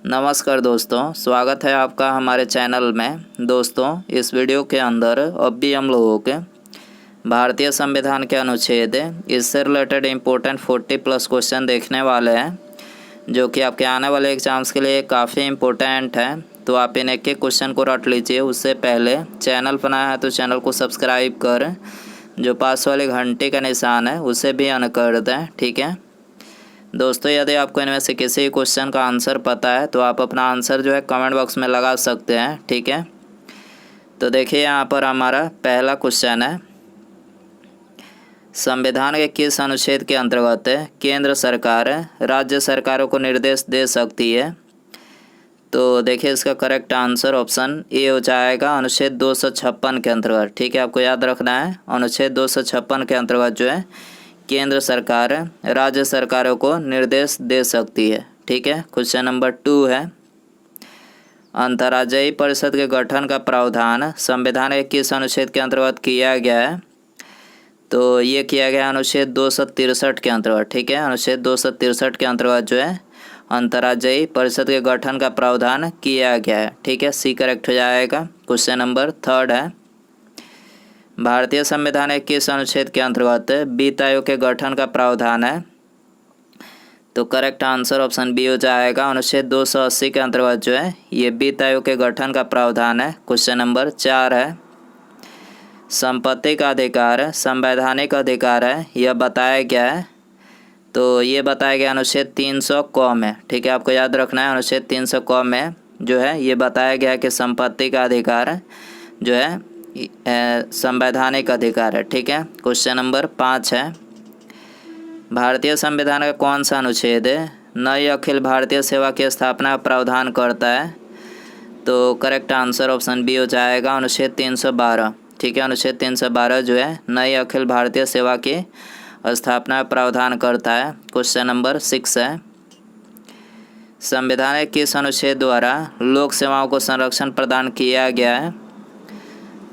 नमस्कार दोस्तों, स्वागत है आपका हमारे चैनल में। दोस्तों, इस वीडियो के अंदर अब भी हम लोगों के भारतीय संविधान के अनुच्छेद इससे रिलेटेड इम्पोर्टेंट 40+ क्वेश्चन देखने वाले हैं, जो कि आपके आने वाले एग्जाम्स के लिए काफ़ी इम्पोर्टेंट है। तो आप इन एक क्वेश्चन को रट लीजिए। उससे पहले चैनल बनाया है तो चैनल को सब्सक्राइब कर जो पास वाले घंटे का निशान है उसे भी ऑन कर दें, ठीक है दोस्तों। यदि आपको इनमें से किसी क्वेश्चन का आंसर पता है तो आप अपना आंसर जो है कमेंट बॉक्स में लगा सकते हैं, ठीक है। तो देखिए यहाँ पर हमारा पहला क्वेश्चन है, संविधान के किस अनुच्छेद के अंतर्गत केंद्र सरकार राज्य सरकारों को निर्देश दे सकती है। तो देखिए इसका करेक्ट आंसर ऑप्शन ए हो जाएगा, अनुच्छेद 256 के अंतर्गत, ठीक है। आपको याद रखना है, अनुच्छेद 256 के अंतर्गत जो है केंद्र सरकार राज्य सरकारों को निर्देश दे सकती है, ठीक है। क्वेश्चन नंबर 2 है, अंतर्राज्यीय परिषद के गठन का प्रावधान संविधान के किस अनुच्छेद के अंतर्गत किया गया है। तो ये किया गया अनुच्छेद 263 के अंतर्गत, ठीक है। अनुच्छेद 263 के अंतर्गत जो है अंतर्राज्यीय परिषद के गठन का प्रावधान किया गया है, ठीक है। सी करेक्ट हो जाएगा। क्वेश्चन नंबर 3 है, भारतीय संविधान के किस अनुच्छेद के अंतर्गत वित्त आयोग के गठन का प्रावधान है। तो करेक्ट आंसर ऑप्शन बी हो जाएगा, अनुच्छेद 280 के अंतर्गत जो है ये वित्त आयोग के गठन का प्रावधान है। क्वेश्चन नंबर 4 है, संपत्ति का अधिकार संवैधानिक अधिकार है, यह बताया गया है। तो ये बताया गया अनुच्छेद 300 क में, ठीक है। आपको याद रखना है, अनुच्छेद 300 क में जो है ये बताया गया कि संपत्ति का अधिकार जो है संवैधानिक अधिकार है, ठीक है। क्वेश्चन नंबर 5 है, भारतीय संविधान का कौन सा अनुच्छेद नई अखिल भारतीय सेवा की स्थापना का प्रावधान करता है। तो करेक्ट आंसर ऑप्शन बी हो जाएगा, अनुच्छेद 312, ठीक है। अनुच्छेद 312 जो है नई अखिल भारतीय सेवा की स्थापना का प्रावधान करता है। क्वेश्चन नंबर 6 है, संविधान के किस अनुच्छेद द्वारा लोक सेवाओं को संरक्षण प्रदान किया गया है।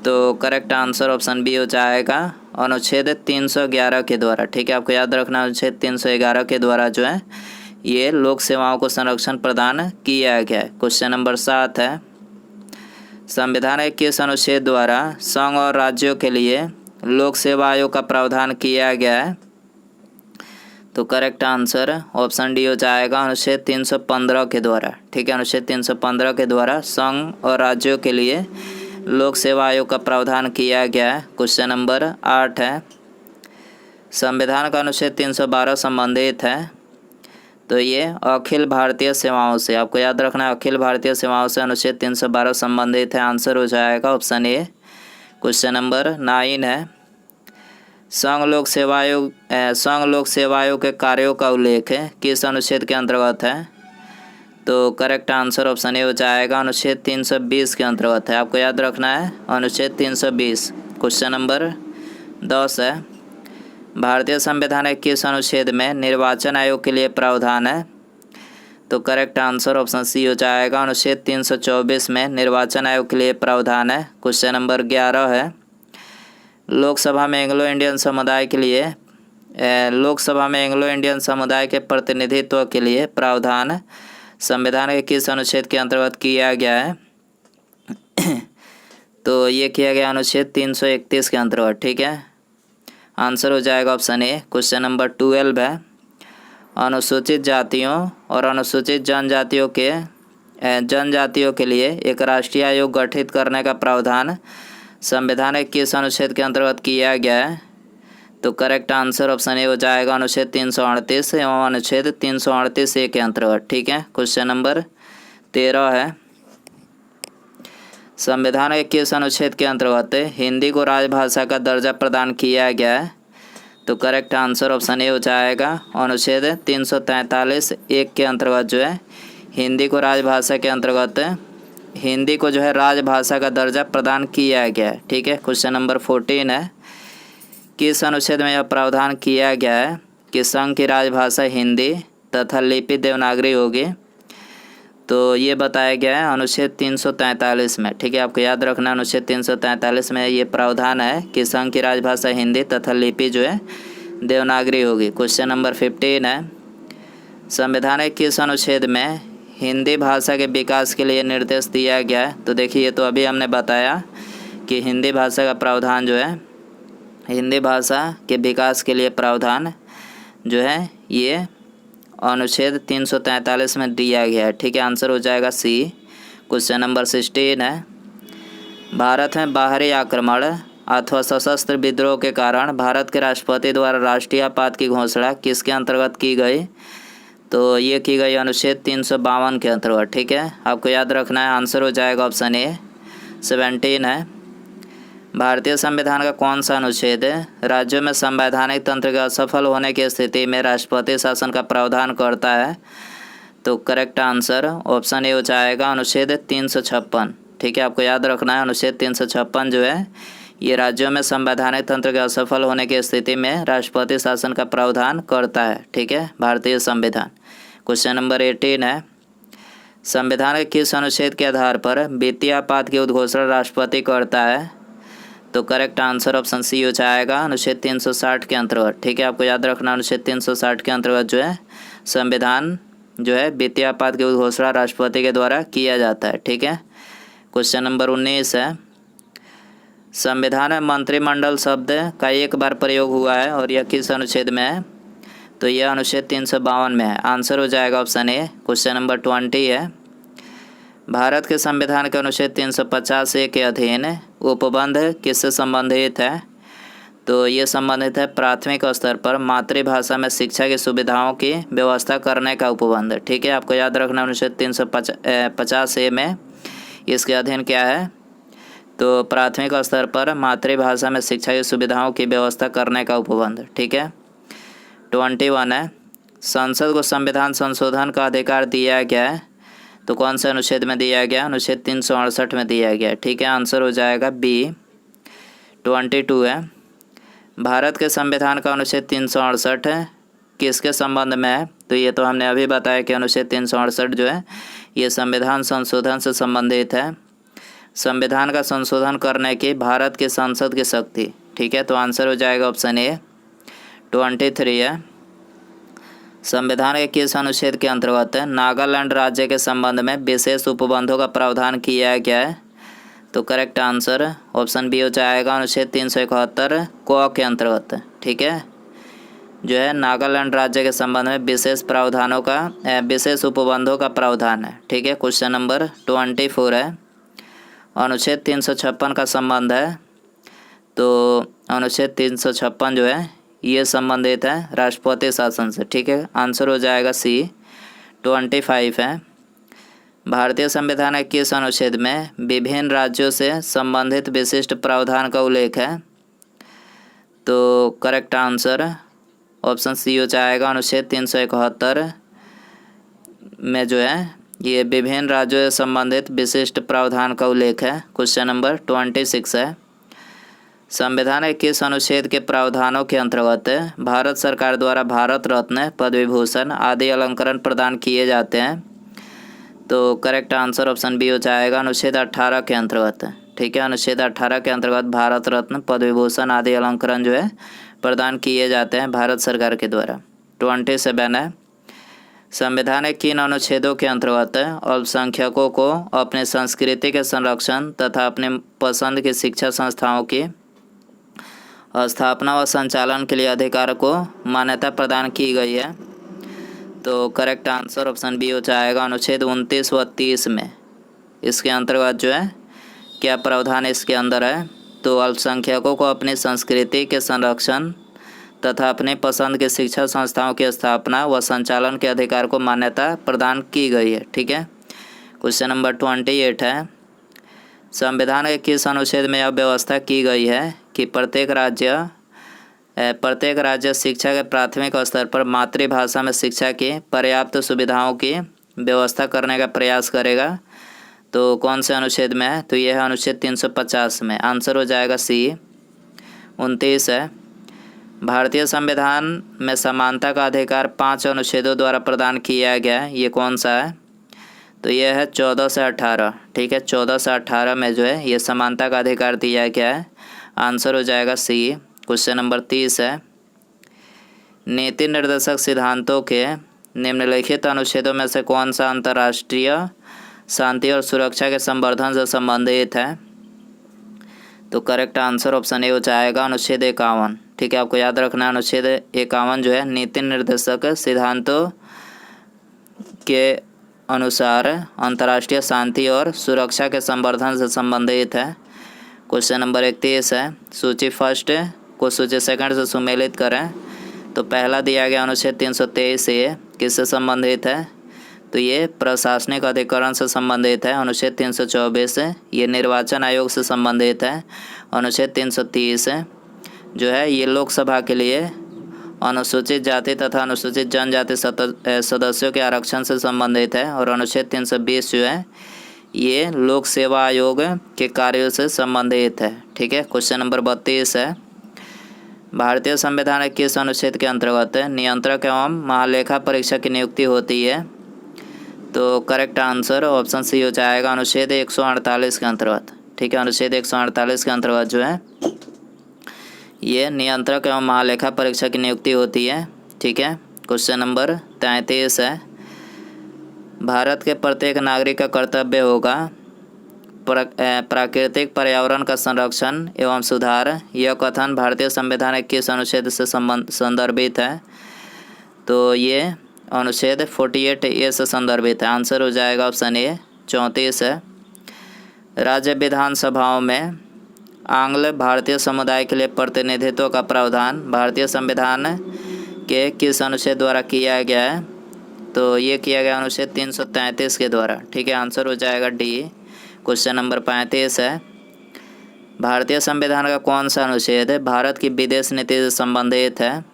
तो करेक्ट आंसर ऑप्शन बी हो जाएगा, अनुच्छेद 311 के द्वारा, ठीक है। आपको याद रखना, अनुच्छेद 311 के द्वारा जो है ये लोक सेवाओं को संरक्षण प्रदान किया गया है। क्वेश्चन नंबर 7 है, संविधान के किस अनुच्छेद द्वारा संघ और राज्यों के लिए लोक सेवा आयोग का प्रावधान किया गया है। तो करेक्ट आंसर ऑप्शन डी हो जाएगा, अनुच्छेद 315 के द्वारा, ठीक है। अनुच्छेद 315 के द्वारा संघ और राज्यों के लिए लोक सेवा आयोग का प्रावधान किया गया है। क्वेश्चन नंबर 8 है, संविधान का अनुच्छेद 312 संबंधित है। तो ये अखिल भारतीय सेवाओं से, आपको याद रखना है, अखिल भारतीय सेवाओं से अनुच्छेद 312 संबंधित है। आंसर हो जाएगा ऑप्शन ए। क्वेश्चन नंबर 9 है, संघ लोक सेवा आयोग के कार्यों का उल्लेख किस अनुच्छेद के अंतर्गत है। तो करेक्ट आंसर ऑप्शन ए हो जाएगा, अनुच्छेद 320 के अंतर्गत है। आपको याद रखना है, अनुच्छेद 320। क्वेश्चन नंबर 10 है, भारतीय संविधान के किस अनुच्छेद में निर्वाचन आयोग के लिए प्रावधान है। तो करेक्ट आंसर ऑप्शन सी हो जाएगा, अनुच्छेद 324 में निर्वाचन आयोग के लिए प्रावधान है। क्वेश्चन नंबर 11 है, लोकसभा में एंग्लो इंडियन समुदाय के प्रतिनिधित्व के लिए प्रावधान संविधान के किस अनुच्छेद के अंतर्गत किया गया है। तो ये किया गया अनुच्छेद 331 के अंतर्गत, ठीक है। आंसर हो जाएगा ऑप्शन ए। क्वेश्चन नंबर 12 है, अनुसूचित जातियों और अनुसूचित जनजातियों के लिए एक राष्ट्रीय आयोग गठित करने का प्रावधान संविधान के किस अनुच्छेद के अंतर्गत किया गया है। तो करेक्ट आंसर ऑप्शन ए हो जाएगा, अनुच्छेद 338 एवं अनुच्छेद 338 ए के अंतर्गत, ठीक है। क्वेश्चन नंबर 13 है, संविधान के किस अनुच्छेद के अंतर्गत हिंदी को राजभाषा का दर्जा प्रदान किया गया है। तो करेक्ट आंसर ऑप्शन ए हो जाएगा, अनुच्छेद 343 1 के अंतर्गत जो है हिंदी को राजभाषा के अंतर्गत हिंदी को जो है राजभाषा का दर्जा प्रदान किया गया है, ठीक है। क्वेश्चन नंबर 14 है, किस अनुच्छेद में यह प्रावधान किया गया है कि संघ की राजभाषा हिंदी तथा लिपि देवनागरी होगी। तो ये बताया गया है अनुच्छेद 343 में, ठीक है। आपको याद रखना, अनुच्छेद 343 में ये प्रावधान है कि संघ की राजभाषा हिंदी तथा लिपि जो है देवनागरी होगी। क्वेश्चन नंबर 15 है, संविधान के किस अनुच्छेद में हिंदी भाषा के विकास के लिए निर्देश दिया गया है। तो देखिए, ये तो अभी हमने बताया कि हिंदी भाषा का प्रावधान जो है, हिंदी भाषा के विकास के लिए प्रावधान जो है ये अनुच्छेद 343 में दिया गया है। ठीक है, आंसर हो जाएगा सी। क्वेश्चन नंबर 16 है, भारत में बाहरी आक्रमण अथवा सशस्त्र विद्रोह के कारण भारत के राष्ट्रपति द्वारा राष्ट्रीय आपात की घोषणा किसके अंतर्गत की गई? तो ये की गई अनुच्छेद 352 के अंतर्गत। ठीक है, आपको याद रखना है, आंसर हो जाएगा ऑप्शन ए। 17 है, भारतीय संविधान का कौन सा अनुच्छेद राज्यों में संवैधानिक तंत्र के असफल होने की स्थिति में राष्ट्रपति शासन का प्रावधान करता है? तो करेक्ट आंसर ऑप्शन ए हो जाएगा अनुच्छेद 356। ठीक है, आपको याद रखना है, अनुच्छेद 356 जो है ये राज्यों में संवैधानिक तंत्र के असफल होने की स्थिति में राष्ट्रपति शासन का प्रावधान करता है। ठीक है, भारतीय संविधान। क्वेश्चन नंबर 18 है, संविधान के किस अनुच्छेद के आधार पर वित्तीय आपात की उद्घोषणा राष्ट्रपति करता है? तो करेक्ट आंसर ऑप्शन सी हो जाएगा अनुच्छेद 360 के अंतर्गत। ठीक है, आपको याद रखना, अनुच्छेद 360 के अंतर्गत जो है संविधान जो है वित्तीय आपात की उद्घोषणा राष्ट्रपति के द्वारा किया जाता है। ठीक है, क्वेश्चन नंबर 19 है, संविधान में मंत्रिमंडल शब्द का एक बार प्रयोग हुआ है और यह किस अनुच्छेद में है? तो यह अनुच्छेद 352 में है। आंसर हो जाएगा ऑप्शन ए। क्वेश्चन नंबर 20 है, भारत के संविधान के अनुच्छेद 350 के अधीन उपबंध किससे संबंधित है? तो ये संबंधित है प्राथमिक स्तर पर मातृभाषा में शिक्षा की सुविधाओं की व्यवस्था करने का उपबंध। ठीक है, आपको याद रखना, अनुच्छेद 350 में इसके अधीन क्या है? तो प्राथमिक स्तर पर मातृभाषा में शिक्षा की सुविधाओं की व्यवस्था करने का उपबंध। ठीक है, 21 है, संसद को संविधान संशोधन का अधिकार दिया गया है। तो कौन से अनुच्छेद में दिया गया? अनुच्छेद 368 में दिया गया। ठीक है, आंसर हो जाएगा बी। 22 है, भारत के संविधान का अनुच्छेद 368 है किसके संबंध में है? तो ये तो हमने अभी बताया कि अनुच्छेद 368 जो है ये संविधान संशोधन से संबंधित है, संविधान का संशोधन करने की भारत की संसद की शक्ति। ठीक है, तो आंसर हो जाएगा ऑप्शन ए। 23 है, संविधान के किस अनुच्छेद के अंतर्गत नागालैंड राज्य के संबंध में विशेष उपबंधों का प्रावधान किया गया है? तो करेक्ट आंसर ऑप्शन बी हो जाएगा अनुच्छेद 371 क के अंतर्गत। ठीक है, जो है नागालैंड राज्य के संबंध में विशेष प्रावधानों का विशेष उपबंधों का प्रावधान है। ठीक है, क्वेश्चन नंबर 24 है, अनुच्छेद 356 का संबंध है। तो अनुच्छेद 356 जो है ये संबंधित है राष्ट्रपति शासन से। ठीक है, आंसर हो जाएगा सी। 25 है, भारतीय संविधान के किस अनुच्छेद में विभिन्न राज्यों से संबंधित विशिष्ट प्रावधान का उल्लेख है? तो करेक्ट आंसर ऑप्शन सी हो जाएगा अनुच्छेद 371 में जो है ये विभिन्न राज्यों से संबंधित विशिष्ट प्रावधान का उल्लेख है। क्वेश्चन नंबर 26 है, संविधान के किस अनुच्छेद के प्रावधानों के अंतर्गत भारत सरकार द्वारा भारत रत्न, पद्म विभूषण आदि अलंकरण प्रदान किए जाते हैं? तो करेक्ट आंसर ऑप्शन बी हो जाएगा अनुच्छेद 18 के अंतर्गत। ठीक है, अनुच्छेद 18 के अंतर्गत भारत रत्न, पद्म विभूषण आदि अलंकरण जो है प्रदान किए जाते हैं भारत सरकार के द्वारा। 27 है, संविधान के किन अनुच्छेदों के अंतर्गत अल्पसंख्यकों को अपने संस्कृति के संरक्षण तथा अपने पसंद की शिक्षा संस्थाओं की स्थापना व संचालन के लिए अधिकार को मान्यता प्रदान की गई है? तो करेक्ट आंसर ऑप्शन बी हो जाएगा अनुच्छेद 29 व 30 में। इसके अंतर्गत जो है क्या प्रावधान इसके अंदर है? तो अल्पसंख्यकों को अपनी संस्कृति के संरक्षण तथा अपनी पसंद की शिक्षा संस्थाओं की स्थापना व संचालन के अधिकार को मान्यता प्रदान की गई है। ठीक है, क्वेश्चन नंबर 28 है, संविधान के किस अनुच्छेद में यह व्यवस्था की गई है कि प्रत्येक राज्य शिक्षा के प्राथमिक स्तर पर मातृभाषा में शिक्षा की पर्याप्त सुविधाओं की व्यवस्था करने का प्रयास करेगा? तो कौन से अनुच्छेद में है? तो यह है अनुच्छेद 350 में। आंसर हो जाएगा सी। 29 है, भारतीय संविधान में समानता का अधिकार 5 अनुच्छेदों द्वारा प्रदान किया गया है, ये कौन सा है? तो यह है 14 से 18। ठीक है, 14 से 18 में जो है ये समानता का अधिकार दिया गया है। आंसर हो जाएगा सी। क्वेश्चन नंबर 30 है, नीति निर्देशक सिद्धांतों के निम्नलिखित अनुच्छेदों में से कौन सा अंतर्राष्ट्रीय शांति और सुरक्षा के संवर्धन से संबंधित है? तो करेक्ट आंसर ऑप्शन ए हो जाएगा अनुच्छेद 51। ठीक है, आपको याद रखना है अनुच्छेद 51 जो है नीति निर्देशक सिद्धांतों के अनुसार अंतर्राष्ट्रीय शांति और सुरक्षा के संवर्धन से संबंधित है। क्वेश्चन नंबर 31 है, सूची फर्स्ट को सूची सेकंड से सुमेलित करें। तो पहला दिया गया अनुच्छेद 323 ये किससे संबंधित है? तो ये प्रशासनिक अधिकरण से संबंधित है। अनुच्छेद 324 ये निर्वाचन आयोग से संबंधित है। अनुच्छेद 330 जो है ये लोकसभा के लिए अनुसूचित जाति तथा अनुसूचित जनजाति सदस्यों के आरक्षण से संबंधित है। और अनुच्छेद 320 जो है ये लोक सेवा आयोग के कार्यों से संबंधित है। ठीक है, क्वेश्चन नंबर 32 है, भारतीय संविधान के किस अनुच्छेद के अंतर्गत नियंत्रक एवं महालेखा परीक्षक की नियुक्ति होती है? तो करेक्ट आंसर ऑप्शन सी हो जाएगा अनुच्छेद 148 के अंतर्गत। ठीक है, अनुच्छेद 148 के अंतर्गत जो है ये नियंत्रक एवं महालेखा परीक्षक की नियुक्ति होती है। ठीक है, क्वेश्चन नंबर 33 है, भारत के प्रत्येक नागरिक का कर्तव्य होगा प्राकृतिक पर्यावरण का संरक्षण एवं सुधार। यह कथन भारतीय संविधान के किस अनुच्छेद से संदर्भित है? तो ये अनुच्छेद 48A से संदर्भित है। आंसर हो जाएगा ऑप्शन ए 34 है, राज्य विधानसभाओं में आंग्ल भारतीय समुदाय के लिए प्रतिनिधित्व का प्रावधान भारतीय संविधान के किस अनुच्छेद द्वारा किया गया है? तो ये किया गया अनुच्छेद 333 के द्वारा। ठीक है, आंसर हो जाएगा डी। क्वेश्चन नंबर 35 है, भारतीय संविधान का कौन सा अनुच्छेद भारत की विदेश नीति से संबंधित है?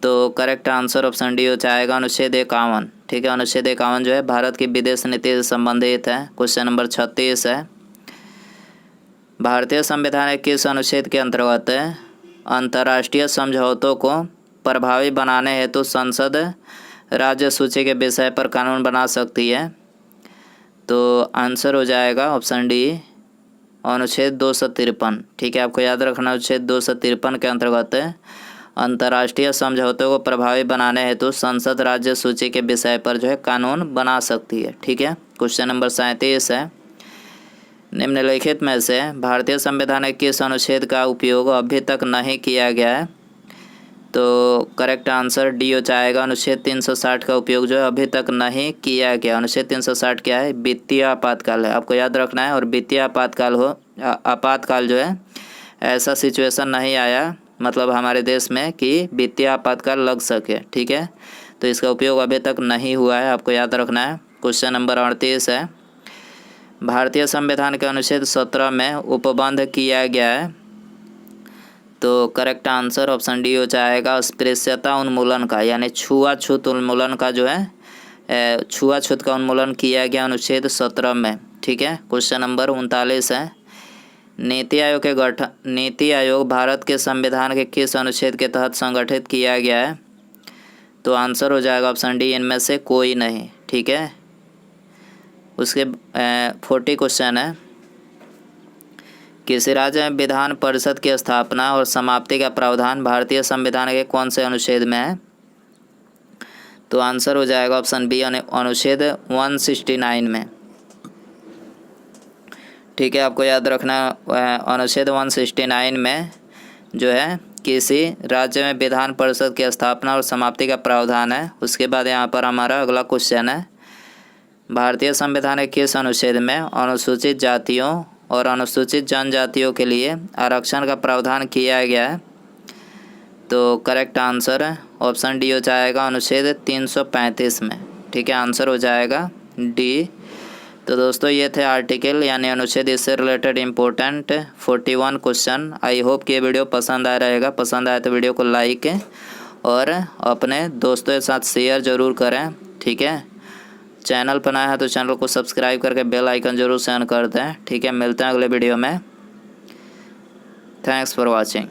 तो करेक्ट आंसर ऑप्शन डी हो जाएगा अनुच्छेद 51। ठीक है, अनुच्छेद 51 जो है भारत की विदेश नीति से संबंधित है। क्वेश्चन नंबर 36 है, भारतीय संविधान के किस अनुच्छेद के अंतर्गत अंतर्राष्ट्रीय समझौतों को प्रभावी बनाने हेतु संसद राज्य सूची के विषय पर कानून बना सकती है? तो आंसर हो जाएगा ऑप्शन डी अनुच्छेद 253। ठीक है, आपको याद रखना अनुच्छेद 253 के अंतर्गत अंतर्राष्ट्रीय समझौतों को प्रभावी बनाने हेतु संसद राज्य सूची के विषय पर जो है कानून बना सकती है। ठीक है, क्वेश्चन नंबर 37 है, निम्नलिखित में से भारतीय संविधान के किस अनुच्छेद का उपयोग अभी तक नहीं किया गया है? तो करेक्ट आंसर डी हो जाएगा अनुच्छेद 360 का उपयोग जो है अभी तक नहीं किया गया। अनुच्छेद 360 क्या है? वित्तीय आपातकाल है, आपको याद रखना है। और वित्तीय आपातकाल जो है ऐसा सिचुएशन नहीं आया मतलब हमारे देश में कि वित्तीय आपातकाल लग सके। ठीक है, तो इसका उपयोग अभी तक नहीं हुआ है, आपको याद रखना है। क्वेश्चन नंबर 38 है, भारतीय संविधान के अनुच्छेद 17 में उपबंध किया गया है। तो करेक्ट आंसर ऑप्शन डी हो जाएगा अस्पृश्यता उन्मूलन का, यानी छुआछूत उन्मूलन का जो है छुआछूत का उन्मूलन किया गया अनुच्छेद 17 में। ठीक है, क्वेश्चन नंबर 39 है, नीति आयोग भारत के संविधान के किस अनुच्छेद के तहत संगठित किया गया है? तो आंसर हो जाएगा ऑप्शन डी इनमें से कोई नहीं। ठीक है, उसके 40 क्वेश्चन है, किसी राज्य में विधान परिषद की स्थापना और समाप्ति का प्रावधान भारतीय संविधान के कौन से अनुच्छेद में है? तो आंसर हो जाएगा ऑप्शन बी अनुच्छेद 169 में। ठीक है, आपको याद रखना अनुच्छेद 169 में जो है किसी राज्य में विधान परिषद की स्थापना और समाप्ति का प्रावधान है। उसके बाद यहाँ पर हमारा अगला क्वेश्चन है, भारतीय संविधान के किस अनुच्छेद में अनुसूचित जातियों और अनुसूचित जनजातियों के लिए आरक्षण का प्रावधान किया गया है? तो करेक्ट आंसर ऑप्शन डी हो जाएगा अनुच्छेद 335 में। ठीक है, आंसर हो जाएगा डी। तो दोस्तों ये थे आर्टिकल यानी अनुच्छेद इससे related important 41 question. I hope कि ये वीडियो पसंद आया रहेगा। पसंद आए तो वीडियो को लाइक और अपने दोस्तों के साथ शेयर ज़रूर करें। ठीक है, चैनल पर नया है तो चैनल को सब्सक्राइब करके बेल आइकन जरूर से ऑन कर दें। ठीक है, मिलते हैं अगले वीडियो में। Thanks for watching.